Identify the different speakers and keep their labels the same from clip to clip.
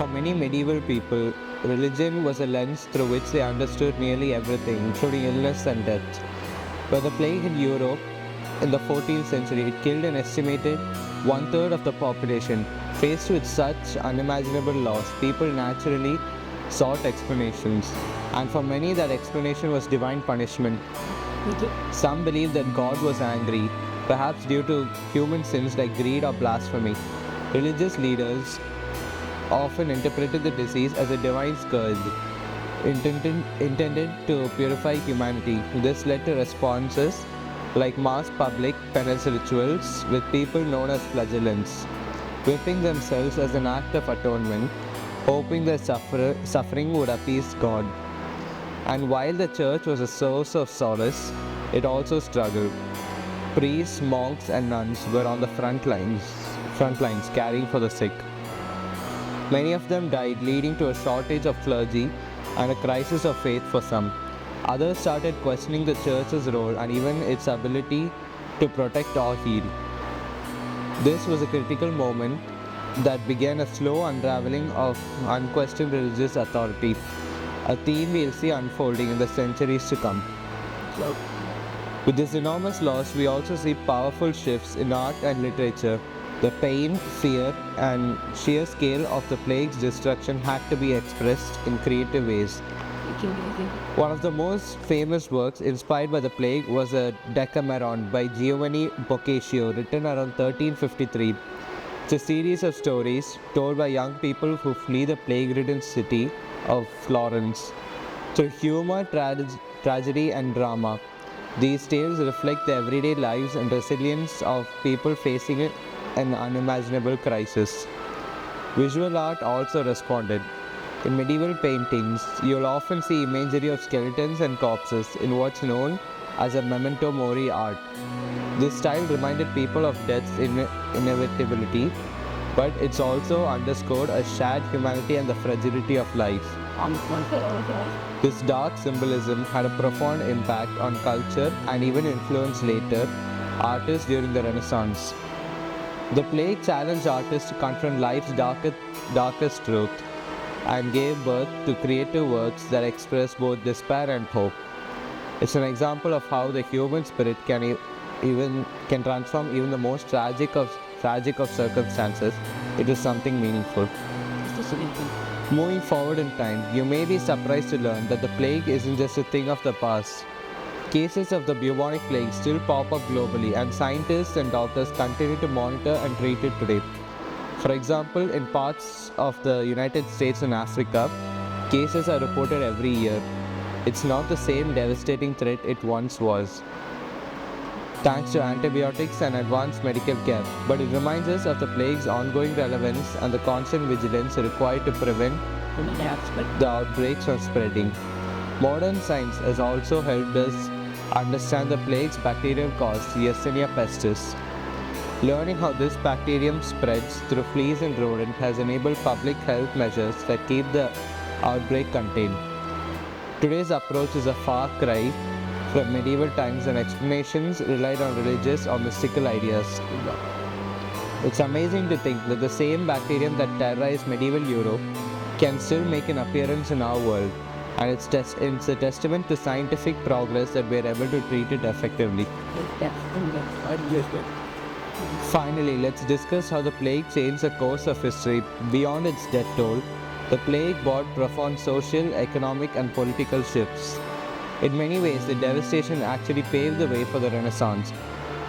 Speaker 1: For many medieval people, religion was a lens through which they understood nearly everything, including illness and death. When the plague hit Europe in the 14th century, it killed an estimated one-third of the population. Faced with such unimaginable loss, people naturally sought explanations, and for many that explanation was divine punishment. Some believed that God was angry, perhaps due to human sins like greed or blasphemy. Religious leaders often interpreted the disease as a divine scourge intended to purify humanity. This led to responses like mass public penance rituals with people known as flagellants, whipping themselves as an act of atonement, hoping their suffering would appease God. And while the church was a source of solace, it also struggled. Priests, monks, and nuns were on the front lines caring for the sick. Many of them died, leading to a shortage of clergy and a crisis of faith for some. Others started questioning the church's role and even its ability to protect or heal. This was a critical moment that began a slow unraveling of unquestioned religious authority, a theme we'll see unfolding in the centuries to come. With this enormous loss, we also see powerful shifts in art and literature. The pain, fear, and sheer scale of the plague's destruction had to be expressed in creative ways. One of the most famous works inspired by the plague was a Decameron by Giovanni Boccaccio, written around 1353. It's a series of stories told by young people who flee the plague-ridden city of Florence. Through humor, tragedy, and drama, these tales reflect the everyday lives and resilience of people facing an unimaginable crisis. Visual art also responded. In medieval paintings, you'll often see imagery of skeletons and corpses in what's known as a memento mori art. This style reminded people of death's inevitability, but it's also underscored a shared humanity and the fragility of life. This dark symbolism had a profound impact on culture and even influenced later artists during the Renaissance. The plague challenged artists to confront life's darkest truth and gave birth to creative works that express both despair and hope. It's an example of how the human spirit can transform even the most tragic of circumstances into something meaningful. Moving forward in time, you may be surprised to learn that the plague isn't just a thing of the past. Cases of the bubonic plague still pop up globally, and scientists and doctors continue to monitor and treat it today. For example, in parts of the United States and Africa, cases are reported every year. It's not the same devastating threat it once was, thanks to antibiotics and advanced medical care, but it reminds us of the plague's ongoing relevance and the constant vigilance required to prevent the outbreaks from spreading. Modern science has also helped us understand the plague's bacterial cause, Yersinia pestis. Learning how this bacterium spreads through fleas and rodents has enabled public health measures that keep the outbreak contained. Today's approach is a far cry from medieval times, and explanations relied on religious or mystical ideas. It's amazing to think that the same bacterium that terrorized medieval Europe can still make an appearance in our world, and it's a testament to scientific progress that we're able to treat it effectively. Finally, let's discuss how the plague changed the course of history. Beyond its death toll, the plague brought profound social, economic, and political shifts. In many ways, the devastation actually paved the way for the Renaissance.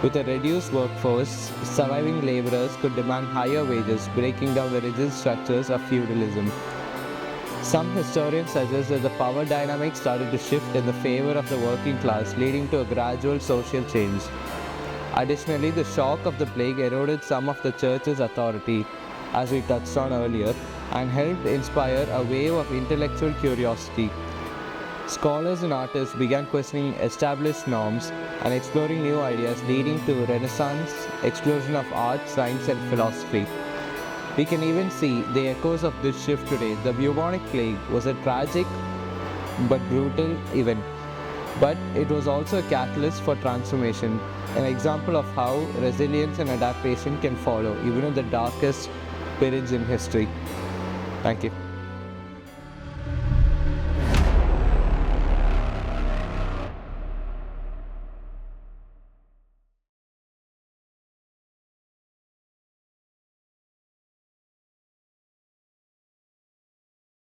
Speaker 1: With a reduced workforce, surviving laborers could demand higher wages, breaking down the rigid structures of feudalism. Some historians suggest that the power dynamic started to shift in the favor of the working class, leading to a gradual social change. Additionally, the shock of the plague eroded some of the church's authority, as we touched on earlier, and helped inspire a wave of intellectual curiosity. Scholars and artists began questioning established norms and exploring new ideas, leading to a Renaissance explosion of art, science, and philosophy. We can even see the echoes of this shift today. The bubonic plague was a tragic but brutal event, but it was also a catalyst for transformation, an example of how resilience and adaptation can follow even in the darkest periods in history. Thank you.